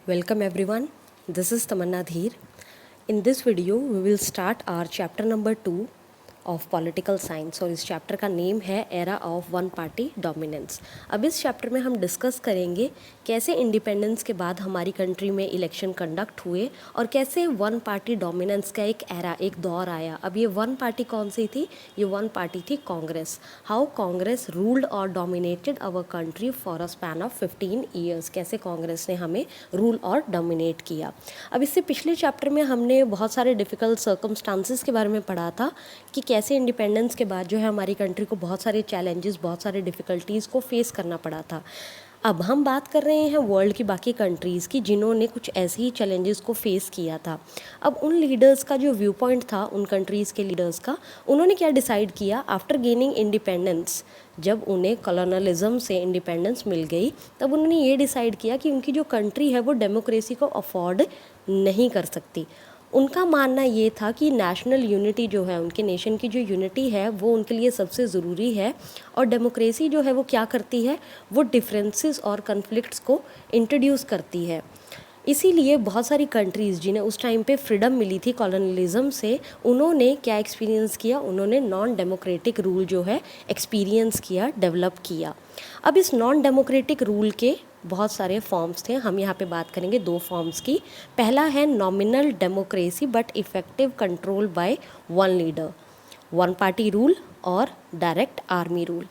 Welcome everyone. This is Tamanna Dheer. In this video, we will start our chapter number 2 of political science और इस chapter का name है era of one party dominance. अब इस chapter में हम discuss करेंगे कैसे इंडिपेंडेंस के बाद हमारी कंट्री में इलेक्शन कंडक्ट हुए और कैसे वन पार्टी डोमिनेंस का एक एरा, एक दौर आया। अब ये वन पार्टी कौन सी थी? ये वन पार्टी थी कांग्रेस। हाउ कांग्रेस रूल्ड और dominated our country for a span of 15 years. कैसे कांग्रेस ने हमें रूल और डोमिनेट किया। अब इससे पिछले चैप्टर में हमने बहुत सारे डिफ़िकल्ट सर्कमस्टांसिस के बारे में पढ़ा था कि कैसे इंडिपेंडेंस के बाद जो है हमारी कंट्री को बहुत सारे चैलेंजेस, बहुत सारे डिफ़िकल्टीज़ को फेस करना पड़ा था। अब हम बात कर रहे हैं वर्ल्ड की बाकी कंट्रीज़ की जिन्होंने कुछ ऐसे ही चैलेंजेस को फेस किया था। अब उन लीडर्स का जो व्यू पॉइंट था, उन कंट्रीज़ के लीडर्स का, उन्होंने क्या डिसाइड किया आफ्टर गेनिंग इंडिपेंडेंस। जब उन्हें कॉलोनलिज्म से इंडिपेंडेंस मिल गई तब उन्होंने ये डिसाइड किया कि उनकी जो कंट्री है वो डेमोक्रेसी को अफोर्ड नहीं कर सकती। उनका मानना ये था कि नेशनल यूनिटी जो है, उनके नेशन की जो यूनिटी है वो उनके लिए सबसे ज़रूरी है और डेमोक्रेसी जो है वो क्या करती है, वो डिफरेंसेस और कन्फ्लिक्ट्स को इंट्रोड्यूस करती है। इसीलिए बहुत सारी कंट्रीज़ जिन्हें उस टाइम पे फ्रीडम मिली थी कॉलोनलिज्म से, उन्होंने क्या एक्सपीरियंस किया, उन्होंने नॉन डेमोक्रेटिक रूल जो है एक्सपीरियंस किया, डेवलप किया। अब इस नॉन डेमोक्रेटिक रूल के बहुत सारे फॉर्म्स थे। हम यहाँ पे बात करेंगे 2 फॉर्म्स की। पहला है nominal democracy but effective control by one leader, one party rule और डायरेक्ट आर्मी रूल।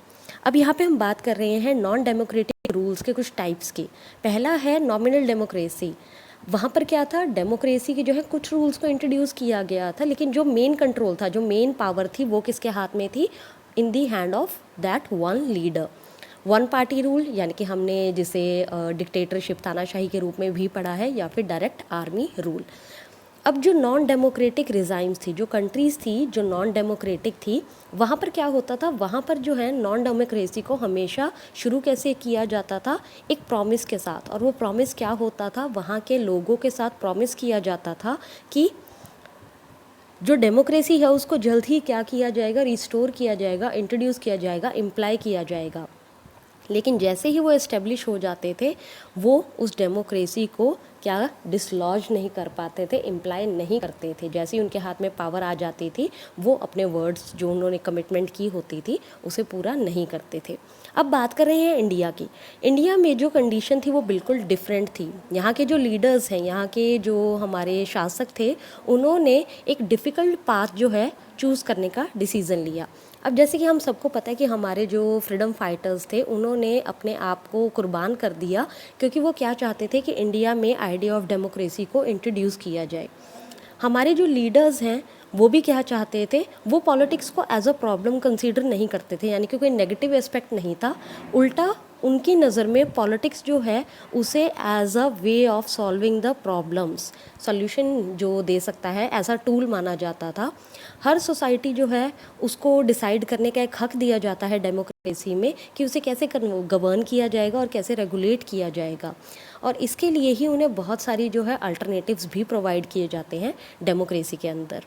अब यहाँ पे हम बात कर रहे हैं नॉन डेमोक्रेटिक रूल्स के कुछ टाइप्स की। पहला है नॉमिनल डेमोक्रेसी। वहाँ पर क्या था, डेमोक्रेसी के जो है कुछ रूल्स को इंट्रोड्यूस किया गया था, लेकिन जो मेन कंट्रोल था, जो मेन पावर थी, वो किसके हाथ में थी? In the hand of that one leader. One party rule यानी कि हमने जिसे डिक्टेटरशिप, तानाशाही के रूप में भी पढ़ा है, या फिर डायरेक्ट आर्मी रूल। अब जो नॉन डेमोक्रेटिक रिजाइम्स थी, जो कंट्रीज़ थी जो नॉन डेमोक्रेटिक थी, वहाँ पर क्या होता था, वहाँ पर जो है नॉन डेमोक्रेसी को हमेशा शुरू कैसे किया जाता था? एक प्रॉमिस के साथ। और वो प्रॉमिस क्या होता था? वहाँ के लोगों के साथ प्रॉमिस किया जाता था कि जो डेमोक्रेसी है उसको जल्द ही क्या किया जाएगा, रिस्टोर किया जाएगा, इंट्रोड्यूस किया जाएगा, इम्प्लाई किया जाएगा। लेकिन जैसे ही वो इस्टेब्लिश हो जाते थे, वो उस डेमोक्रेसी को क्या डिसलॉज नहीं कर पाते थे, इम्प्लाई नहीं करते थे। जैसे ही उनके हाथ में पावर आ जाती थी, वो अपने वर्ड्स जो उन्होंने कमिटमेंट की होती थी उसे पूरा नहीं करते थे। अब बात कर रहे हैं इंडिया की। इंडिया में जो कंडीशन थी वो बिल्कुल डिफरेंट थी। यहाँ के जो लीडर्स हैं, यहाँ के जो हमारे शासक थे, उन्होंने एक डिफ़िकल्ट पाथ जो है चूज़ करने का डिसीज़न लिया। अब जैसे कि हम सबको पता है कि हमारे जो फ्रीडम फाइटर्स थे, उन्होंने अपने आप को कुर्बान कर दिया, क्योंकि वो क्या चाहते थे कि इंडिया में आइडिया ऑफ डेमोक्रेसी को इंट्रोड्यूस किया जाए। हमारे जो लीडर्स हैं वो भी क्या चाहते थे, वो पॉलिटिक्स को एज अ प्रॉब्लम कंसीडर नहीं करते थे, यानी कि कोई नेगेटिव एस्पेक्ट नहीं था। उल्टा उनकी नज़र में पॉलिटिक्स जो है उसे as a way of solving the problems, solution जो दे सकता है, ऐसा टूल माना जाता था। हर सोसाइटी जो है उसको डिसाइड करने का एक हक दिया जाता है डेमोक्रेसी में कि उसे कैसे गवर्न किया जाएगा और कैसे रेगुलेट किया जाएगा। और इसके लिए ही उन्हें बहुत सारी जो है अल्टरनेटिव्स भी प्रोवाइड किए जाते हैं डेमोक्रेसी के अंदर।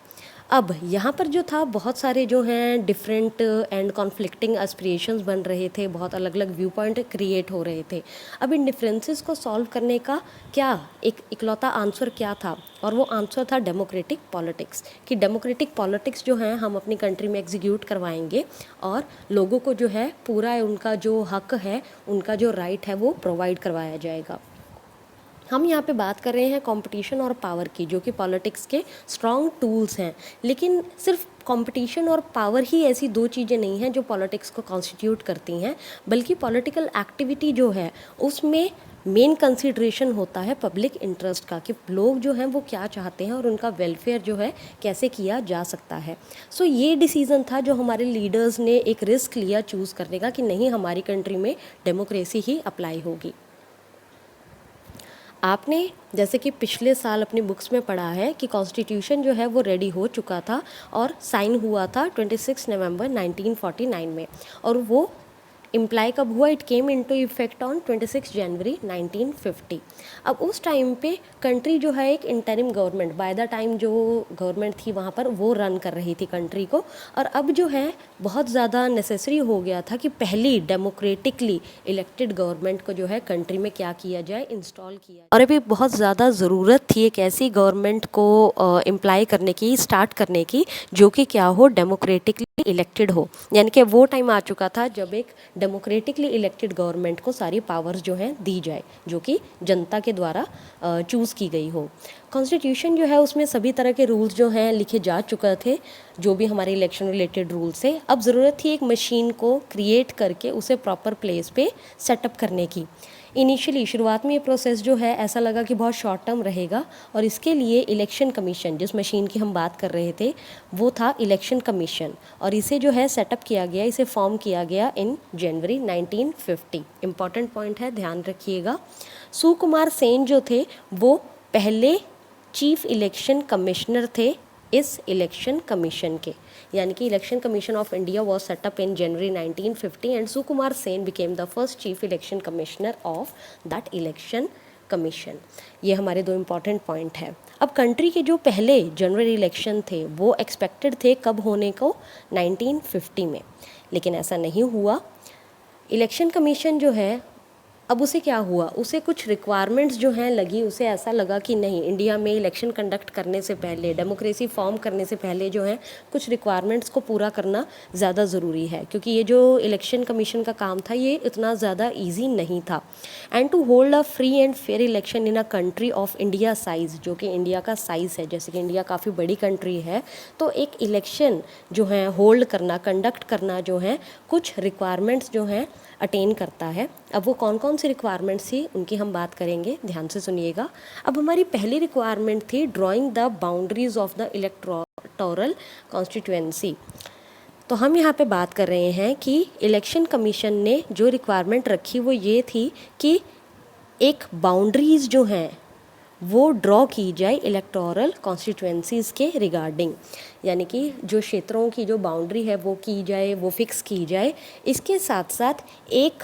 अब यहाँ पर जो था, बहुत सारे जो हैं डिफरेंट एंड कॉन्फ्लिक्टिंग एस्पिरेशंस बन रहे थे, बहुत अलग अलग व्यू पॉइंट क्रिएट हो रहे थे। अब इन डिफरेंसेस को सॉल्व करने का क्या एक इकलौता आंसर क्या था? और वो आंसर था डेमोक्रेटिक पॉलिटिक्स। कि डेमोक्रेटिक पॉलिटिक्स जो है हम अपनी कंट्री में एग्जीक्यूट करवाएंगे और लोगों को जो है पूरा उनका जो हक है, उनका जो राइट है, वो प्रोवाइड करवाया जाएगा। हम यहाँ पे बात कर रहे हैं कंपटीशन और पावर की, जो कि पॉलिटिक्स के स्ट्रॉन्ग टूल्स हैं। लेकिन सिर्फ कंपटीशन और पावर ही ऐसी 2 चीज़ें नहीं हैं जो पॉलिटिक्स को कॉन्स्टिट्यूट करती हैं, बल्कि पॉलिटिकल एक्टिविटी जो है उसमें मेन कंसिडरेशन होता है पब्लिक इंटरेस्ट का, कि लोग जो हैं वो क्या चाहते हैं और उनका वेलफेयर जो है कैसे किया जा सकता है। सो ये डिसीज़न था जो हमारे लीडर्स ने एक रिस्क लिया चूज़ करने का कि नहीं, हमारी कंट्री में डेमोक्रेसी ही अप्लाई होगी। आपने जैसे कि पिछले साल अपनी बुक्स में पढ़ा है कि कॉन्स्टिट्यूशन जो है वो रेडी हो चुका था और साइन हुआ था 26 नवंबर 1949 में, और वो इम्प्लाई कब हुआ? It came into effect on 26 जनवरी 1950। अब उस टाइम पे कंट्री जो है एक interim government, by the time जो गवर्नमेंट थी वहाँ पर वो रन कर रही थी कंट्री को, और अब जो है बहुत ज़्यादा नेसेसरी हो गया था कि पहली डेमोक्रेटिकली इलेक्टेड गवर्नमेंट को जो है कंट्री में क्या किया जाए, इंस्टॉल किया जाए। और अभी बहुत ज़्यादा ज़रूरत थी एक ऐसी गवर्नमेंट को इम्प्लाई करने की, स्टार्ट करने की, जो कि क्या हो, डेमोक्रेटिकली इलेक्टेड हो। यानी कि वो टाइम आ चुका था जब एक डेमोक्रेटिकली इलेक्टेड गवर्नमेंट को सारी पावर्स जो हैं दी जाए, जो कि जनता के द्वारा चूज़ की गई हो। कॉन्स्टिट्यूशन जो है उसमें सभी तरह के रूल्स जो हैं लिखे जा चुके थे, जो भी हमारे इलेक्शन रिलेटेड रूल्स है। अब ज़रूरत थी एक मशीन को क्रिएट करके उसे प्रॉपर प्लेस पे सेटअप करने की। इनिशियली शुरुआत में ये प्रोसेस जो है ऐसा लगा कि बहुत शॉर्ट टर्म रहेगा, और इसके लिए इलेक्शन कमीशन, जिस मशीन की हम बात कर रहे थे वो था इलेक्शन कमीशन, और इसे जो है सेटअप किया गया, इसे फॉर्म किया गया इन जनवरी 1950। इम्पॉर्टेंट पॉइंट है, ध्यान रखिएगा। सुकुमार सेन जो थे वो पहले चीफ इलेक्शन कमिश्नर थे इस इलेक्शन कमीशन के, यानी कि election commission of India was setup in January 1950 and Sukumar Sen became the first chief election commissioner of that election commission. ये हमारे दो इम्पॉर्टेंट पॉइंट है। अब कंट्री के जो पहले जनरल इलेक्शन थे वो एक्सपेक्टेड थे कब होने को, 1950 में, लेकिन ऐसा नहीं हुआ। इलेक्शन कमीशन जो है अब उसे क्या हुआ, उसे कुछ रिक्वायरमेंट्स जो हैं लगी, उसे ऐसा लगा कि नहीं, इंडिया में इलेक्शन कंडक्ट करने से पहले, डेमोक्रेसी फॉर्म करने से पहले जो है कुछ रिक्वायरमेंट्स को पूरा करना ज़्यादा ज़रूरी है, क्योंकि ये जो इलेक्शन कमीशन का काम था ये इतना ज़्यादा ईजी नहीं था। And to hold a free and fair election in a country of India size, जो कि इंडिया का साइज़ है, जैसे कि इंडिया काफ़ी बड़ी कंट्री है, तो एक इलेक्शन जो है होल्ड करना, कंडक्ट करना जो है कुछ रिक्वायरमेंट्स जो हैं अटेन करता है। अब वो कौन कौन सी रिक्वायरमेंट्स थी उनकी हम बात करेंगे, ध्यान से सुनिएगा। अब हमारी पहली रिक्वायरमेंट थी drawing the boundaries of the electoral constituency. तो हम यहाँ पे बात कर रहे हैं कि इलेक्शन कमीशन ने जो रिक्वायरमेंट रखी वो ये थी कि एक बाउंड्रीज जो हैं वो ड्रॉ की जाए इलेक्टोरल कॉन्स्टिट्यूएंसीज़ के रिगार्डिंग, यानी कि जो क्षेत्रों की जो बाउंड्री है वो की जाए, वो फिक्स की जाए। इसके साथ साथ एक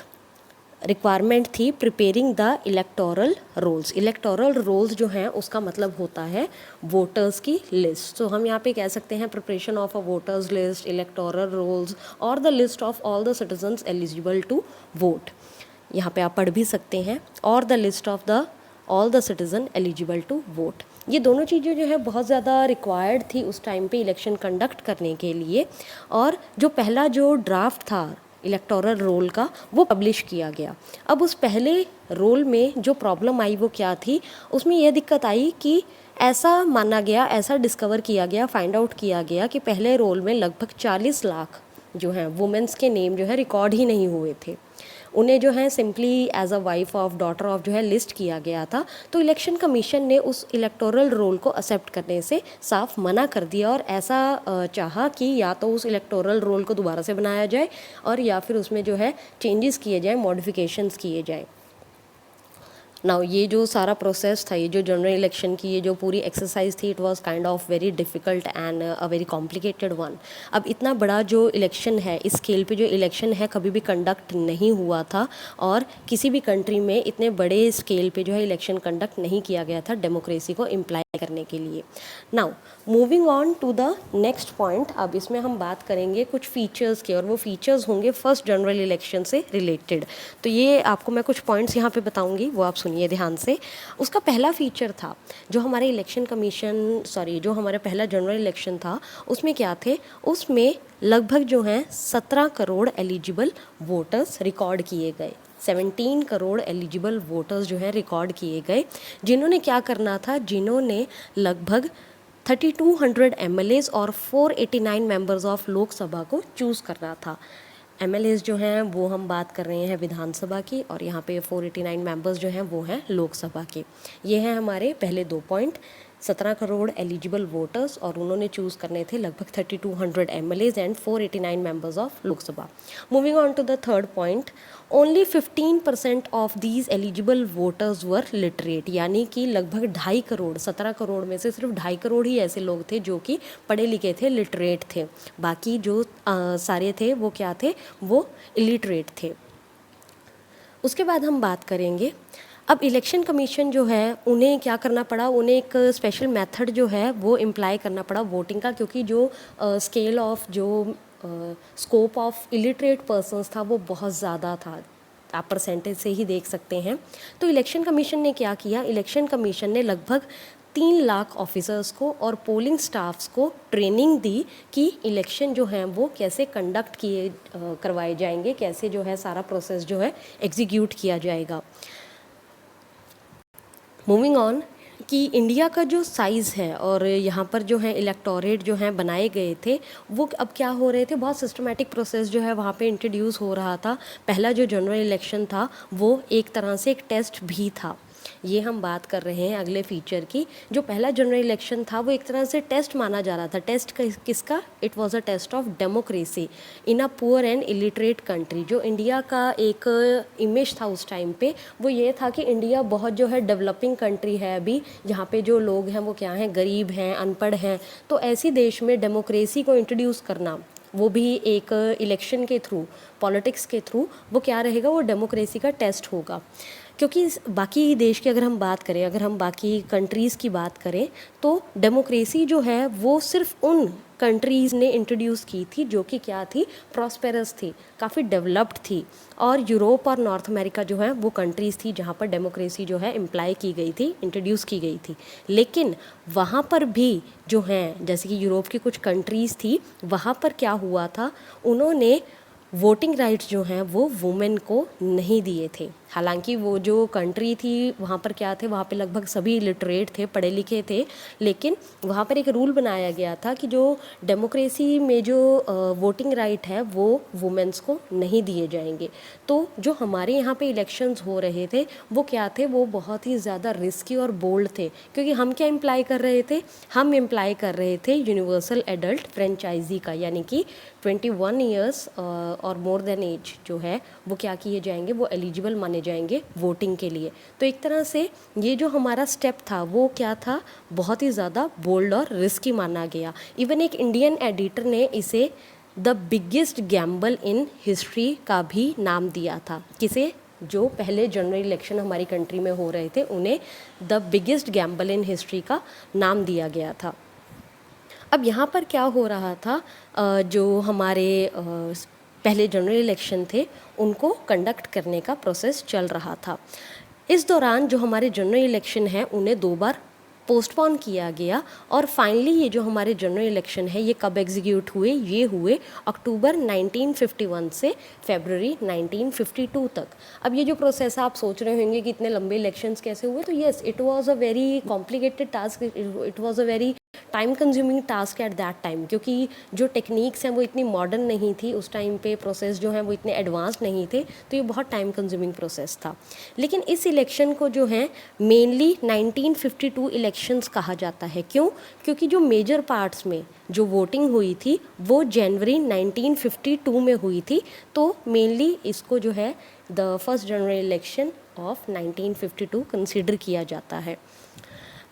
रिक्वायरमेंट थी preparing the electoral rolls. Electoral rolls जो हैं उसका मतलब होता है वोटर्स की लिस्ट। तो हम यहाँ पे कह सकते हैं preparation of a voters list, electoral rolls और the list of all the citizens eligible to vote. यहाँ पे आप पढ़ भी सकते हैं, और the list of the all the citizen eligible to vote. ये दोनों चीज़ें जो है बहुत ज़्यादा रिक्वायर्ड थी उस टाइम पे इलेक्शन कंडक्ट करने के लिए। और जो पहला जो ड्राफ्ट था इलेक्टोरल रोल का वो पब्लिश किया गया। अब उस पहले रोल में जो प्रॉब्लम आई वो क्या थी, उसमें यह दिक्कत आई कि ऐसा माना गया, ऐसा डिस्कवर किया गया, फाइंड आउट किया गया कि पहले रोल में लगभग 40 लाख जो हैं वुमेंस के नेम जो है रिकॉर्ड ही नहीं हुए थे। उन्हें जो है simply as a wife of, daughter of जो है लिस्ट किया गया था। तो इलेक्शन कमीशन ने उस इलेक्टोरल रोल को एक्सेप्ट करने से साफ मना कर दिया, और ऐसा चाहा कि या तो उस इलेक्टोरल रोल को दोबारा से बनाया जाए और या फिर उसमें जो है चेंजेस किए जाएँ, मॉडिफिकेशंस किए जाएँ। नाउ ये जो सारा प्रोसेस था, ये जो जनरल इलेक्शन की ये जो पूरी एक्सरसाइज थी, it was kind of very difficult and a very complicated one. अब इतना बड़ा जो इलेक्शन है, इस स्केल पे जो इलेक्शन है कभी भी कंडक्ट नहीं हुआ था, और किसी भी कंट्री में इतने बड़े स्केल पे जो है इलेक्शन कंडक्ट नहीं किया गया था डेमोक्रेसी को इम्प्लाई करने के लिए। Now moving on to the next point, अब इसमें हम बात करेंगे कुछ फीचर्स के, और वो फीचर्स होंगे फर्स्ट जनरल इलेक्शन से रिलेटेड। तो ये आपको मैं कुछ पॉइंट्स यहाँ पे बताऊँगी, वो आप सुनिए ध्यान से। उसका पहला फीचर था जो हमारे इलेक्शन कमीशन, जो हमारा पहला जनरल इलेक्शन था उसमें क्या थे, उसमें लगभग जो हैं 17 करोड़ एलिजिबल वोटर्स रिकॉर्ड किए गए। 17 करोड़ एलिजिबल वोटर्स जो हैं रिकॉर्ड किए गए, जिन्होंने क्या करना था, जिन्होंने लगभग 3200 MLAs और 489 मेंबर्स ऑफ लोकसभा को चूज़ करना था। MLAs जो हैं वो हम बात कर रहे हैं विधानसभा की, और यहाँ पे 489 मेंबर्स जो हैं वो हैं लोकसभा के। ये हैं हमारे पहले दो पॉइंट, 17 करोड़ एलिजिबल वोटर्स, और उन्होंने चूज़ करने थे लगभग 3200 MLAs and 489 members of Lok Sabha. Moving on to the third point, only 15% of these eligible voters were literate, यानी कि लगभग 2.5 करोड़, 17 करोड़ में से सिर्फ 2.5 करोड़ ही ऐसे लोग थे जो कि पढ़े लिखे थे, लिटरेट थे। बाकी जो सारे थे वो क्या थे, वो इलिटरेट थे। उसके बाद हम बात करेंगे अब इलेक्शन कमीशन जो है उन्हें क्या करना पड़ा, उन्हें एक स्पेशल मेथड जो है वो इम्प्लाई करना पड़ा वोटिंग का, क्योंकि जो स्केल ऑफ जो स्कोप ऑफ इलिटरेट पर्सन्स था वो बहुत ज़्यादा था, आप परसेंटेज से ही देख सकते हैं। तो इलेक्शन कमीशन ने क्या किया, इलेक्शन कमीशन ने लगभग 3 लाख ऑफिसर्स को और पोलिंग स्टाफ्स को ट्रेनिंग दी कि इलेक्शन जो हैं वो कैसे कंडक्ट किए करवाए जाएंगे, कैसे जो है सारा प्रोसेस जो है एग्जीक्यूट किया जाएगा। मूविंग ऑन कि इंडिया का जो साइज़ है और यहाँ पर जो है इलेक्टोरेट जो हैं बनाए गए थे वो अब क्या हो रहे थे, बहुत सिस्टमेटिक प्रोसेस जो है वहाँ पे इंट्रोड्यूस हो रहा था। पहला जो जनरल इलेक्शन था वो एक तरह से एक टेस्ट भी था। ये हम बात कर रहे हैं अगले फीचर की। जो पहला जनरल इलेक्शन था वो एक तरह से टेस्ट माना जा रहा था। टेस्ट किसका? It was a test of democracy in a poor and illiterate country. जो इंडिया का एक इमेज था उस टाइम पे वो ये था कि इंडिया बहुत जो है डेवलपिंग कंट्री है अभी, जहाँ पे जो लोग हैं वो क्या हैं, गरीब हैं, अनपढ़ हैं। तो ऐसी देश में डेमोक्रेसी को इंट्रोड्यूस करना, वो भी एक इलेक्शन के थ्रू, पॉलिटिक्स के थ्रू, वो क्या रहेगा, वो डेमोक्रेसी का टेस्ट होगा। क्योंकि बाकी देश की अगर हम बात करें, अगर हम बाकी कंट्रीज़ की बात करें तो डेमोक्रेसी जो है वो सिर्फ उन कंट्रीज़ ने इंट्रोड्यूस की थी जो कि क्या थी, प्रॉस्पेरस थी, काफ़ी डेवलप्ड थी। और यूरोप और नॉर्थ अमेरिका जो है वो कंट्रीज़ थी जहाँ पर डेमोक्रेसी जो है इम्प्लाई की गई थी, इंट्रोड्यूस की गई थी। लेकिन वहाँ पर भी जो हैं, जैसे कि यूरोप की कुछ कंट्रीज़ थी, वहाँ पर क्या हुआ था, उन्होंने वोटिंग राइट्स जो हैं वो वुमेन को नहीं दिए थे। हालांकि वो जो कंट्री थी वहाँ पर क्या थे, वहाँ पे लगभग सभी लिटरेट थे, पढ़े लिखे थे, लेकिन वहाँ पर एक रूल बनाया गया था कि जो डेमोक्रेसी में जो वोटिंग राइट है वो वुमेन्स को नहीं दिए जाएंगे। तो जो हमारे यहाँ पे इलेक्शंस हो रहे थे वो क्या थे, वो बहुत ही ज़्यादा रिस्की और बोल्ड थे। क्योंकि हम क्या इम्प्लाई कर रहे थे, हम इम्प्लाई कर रहे थे यूनिवर्सल एडल्ट फ्रेंचाइजी का, यानी कि 21 ईयर्स और मोर देन एज जो है वो क्या किए जाएंगे, वो एलिजिबल माने जाएंगे वोटिंग के लिए। तो एक तरह से ये जो हमारा स्टेप था वो क्या था, बहुत ही ज़्यादा बोल्ड और रिस्की माना गया। इवन एक इंडियन एडिटर ने इसे the biggest Gamble in history का भी नाम दिया था। किसे? जो पहले जनरल इलेक्शन हमारी कंट्री में हो रहे थे उन्हें the biggest Gamble in history का नाम दिया गया था। अब यहाँ पर क्या हो रहा था, जो हमारे पहले जनरल इलेक्शन थे उनको कंडक्ट करने का प्रोसेस चल रहा था। इस दौरान जो हमारे जनरल इलेक्शन हैं उन्हें 2 बार पोस्टपोन किया गया और फाइनली ये जो हमारे जनरल इलेक्शन है ये कब एग्जीक्यूट हुए, ये हुए अक्टूबर 1951 से फरवरी 1952 तक। अब ये जो प्रोसेस है, आप सोच रहे होंगे कि इतने लंबे इलेक्शंस कैसे हुए, तो yes, it was a very complicated task, it was a very time consuming task at that time, क्योंकि जो टेक्निक्स हैं वो इतनी मॉडर्न नहीं थी उस टाइम पे, प्रोसेस जो हैं वो इतने एडवांस नहीं थे, तो ये बहुत टाइम कंज्यूमिंग प्रोसेस था। लेकिन इस इलेक्शन को जो है मेनली 1952 इलेक्शंस कहा जाता है। क्यों? क्योंकि जो मेजर पार्ट्स में जो वोटिंग हुई थी वो जनवरी 1952 में हुई थी, तो मेनली इसको जो है the first general election of 1952 consider किया जाता है।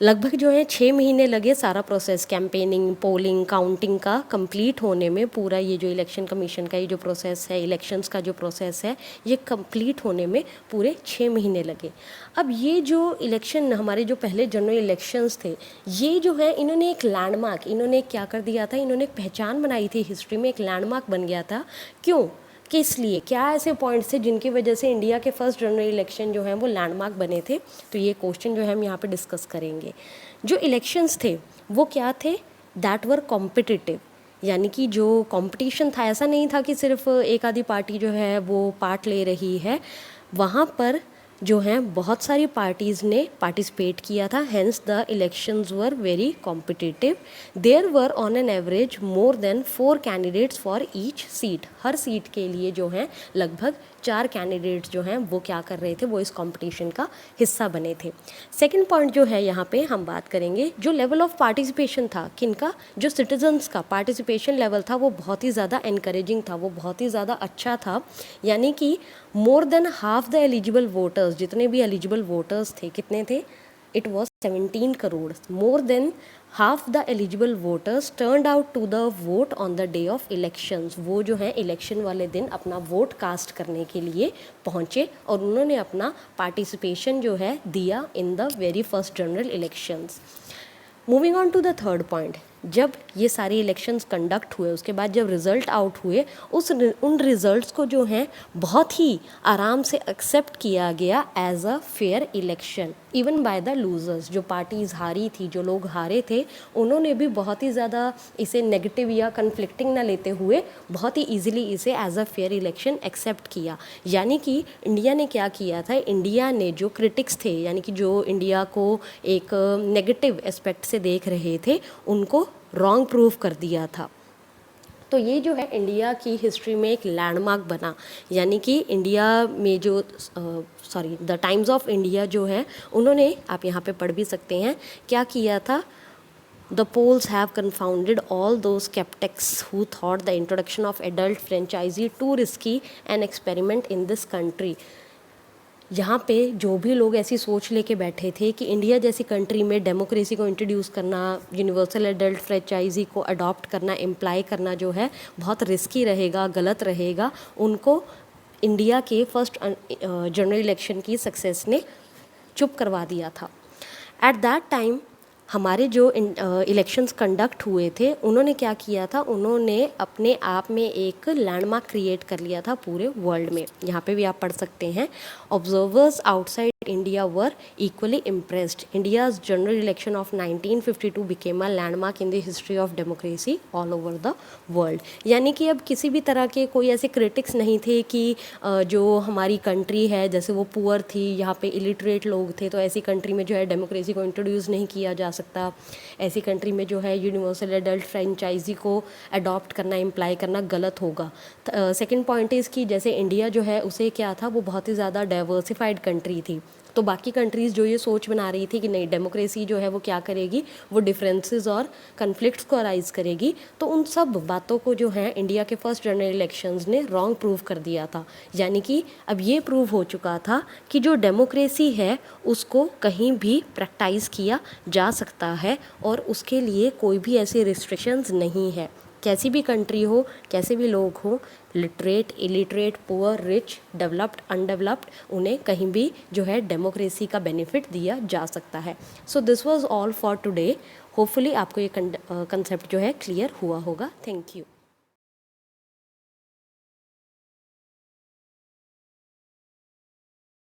लगभग जो है 6 महीने लगे सारा प्रोसेस, कैंपेनिंग, पोलिंग, काउंटिंग का कंप्लीट होने में। पूरा ये जो इलेक्शन कमीशन का ये जो प्रोसेस है, इलेक्शंस का जो प्रोसेस है, ये कंप्लीट होने में पूरे 6 महीने लगे। अब ये जो इलेक्शन, हमारे जो पहले जनरल इलेक्शंस थे, ये जो है इन्होंने एक लैंडमार्क, इन्होंने क्या कर दिया था, इन्होंने एक पहचान बनाई थी हिस्ट्री में, एक लैंडमार्क बन गया था। क्यों? किस लिए? क्या ऐसे पॉइंट्स थे जिनकी वजह से इंडिया के फर्स्ट जनरल इलेक्शन जो हैं वो लैंडमार्क बने थे? तो ये क्वेश्चन जो है हम यहाँ पे डिस्कस करेंगे। जो इलेक्शंस थे वो क्या थे? दैट वर कॉम्पिटिटिव, यानी कि जो कंपटीशन था, ऐसा नहीं था कि सिर्फ एक आधी पार्टी जो है वो पार्ट ले रही है, वहाँ पर जो हैं बहुत सारी पार्टीज़ ने पार्टिसिपेट किया था। Hence the elections were very competitive. There were on an average more than 4 candidates for each seat. हर सीट के लिए जो हैं लगभग 4 कैंडिडेट्स जो हैं वो क्या कर रहे थे, वो इस कंपटीशन का हिस्सा बने थे। सेकंड पॉइंट जो है यहाँ पे हम बात करेंगे, जो लेवल ऑफ पार्टिसिपेशन था, किनका? जो सिटीजन्स का पार्टिसिपेशन लेवल था वो बहुत ही ज़्यादा एनकरेजिंग था, वो बहुत ही ज़्यादा अच्छा था। यानी कि more than half the eligible voters, जितने भी एलिजिबल वोटर्स थे, कितने थे? it was 17 crore. More than half the eligible voters turned out to the vote on the day of elections. वो जो है इलेक्शन वाले दिन अपना वोट कास्ट करने के लिए पहुँचे और उन्होंने अपना पार्टिसिपेशन जो है दिया in the very first general elections. Moving on to the third point, जब ये सारे इलेक्शंस कंडक्ट हुए उसके बाद जब रिज़ल्ट आउट हुए उन रिज़ल्ट्स को जो है बहुत ही आराम से एक्सेप्ट किया गया as a fair election even by the losers. जो पार्टीज़ हारी थी, जो लोग हारे थे, उन्होंने भी बहुत ही ज़्यादा इसे नेगेटिव या कन्फ्लिक्टिंग ना लेते हुए बहुत ही ईजिली इसे as a fair election accept किया. यानी कि इंडिया ने क्या किया था, इंडिया ने जो क्रिटिक्स थे यानी कि जो इंडिया को एक नेगेटिव एस्पेक्ट से देख रहे थे उनको रॉन्ग प्रूव कर दिया था. तो ये जो है इंडिया की हिस्ट्री में एक लैंडमार्क बना. यानी कि इंडिया में जो द टाइम्स ऑफ इंडिया जो है उन्होंने, आप यहाँ पे पढ़ भी सकते हैं, क्या किया था. The polls have confounded all those skeptics who thought the introduction of adult franchisee too risky an experiment in this country. यहाँ पे जो भी लोग ऐसी सोच लेके बैठे थे कि इंडिया जैसी कंट्री में डेमोक्रेसी को इंट्रोड्यूस करना, यूनिवर्सल एडल्ट फ्रेंचाइजी को अडॉप्ट करना, इम्प्लाई करना जो है बहुत रिस्की रहेगा, गलत रहेगा, उनको इंडिया के फर्स्ट जनरल इलेक्शन की सक्सेस ने चुप करवा दिया था. एट दैट टाइम हमारे जो इलेक्शंस कंडक्ट हुए थे उन्होंने क्या किया था, उन्होंने अपने आप में एक लैंडमार्क क्रिएट कर लिया था पूरे वर्ल्ड में. यहाँ पे भी आप पढ़ सकते हैं, observers outside India were equally impressed. India's general election of 1952 became a landmark in the history of democracy all over the world. यानी कि अब किसी भी तरह के कोई ऐसे क्रिटिक्स नहीं थे कि जो हमारी कंट्री है जैसे वो पुअर थी, यहाँ पे इलिटरेट लोग थे, तो ऐसी कंट्री में जो है डेमोक्रेसी को इंट्रोड्यूस नहीं किया जा सकता, ऐसी कंट्री में जो है यूनिवर्सल एडल्ट फ्रेंचाइजी को अडॉप्ट करना, इम्प्लाई करना गलत होगा. सेकेंड पॉइंट इज़ कि जैसे इंडिया जो है उसे क्या था, वो बहुत ही ज़्यादा डाइवर्सिफाइड कंट्री थी, तो बाकी कंट्रीज़ जो ये सोच बना रही थी कि नहीं डेमोक्रेसी जो है वो क्या करेगी, वो डिफरेंसेस और कन्फ्लिक्ट्स को अराइज करेगी, तो उन सब बातों को जो है इंडिया के फर्स्ट जनरल इलेक्शंस ने रॉन्ग प्रूव कर दिया था. यानी कि अब ये प्रूव हो चुका था कि जो डेमोक्रेसी है उसको कहीं भी प्रैक्टिस किया जा सकता है और उसके लिए कोई भी ऐसी रिस्ट्रिक्शंस नहीं है. कैसी भी कंट्री हो, कैसे भी लोग हो, literate, illiterate, poor, rich, developed, undeveloped, उन्हें कहीं भी जो है डेमोक्रेसी का बेनिफिट दिया जा सकता है. So this was all for today. Hopefully आपको ये कंसेप्ट जो है क्लियर हुआ होगा. Thank you.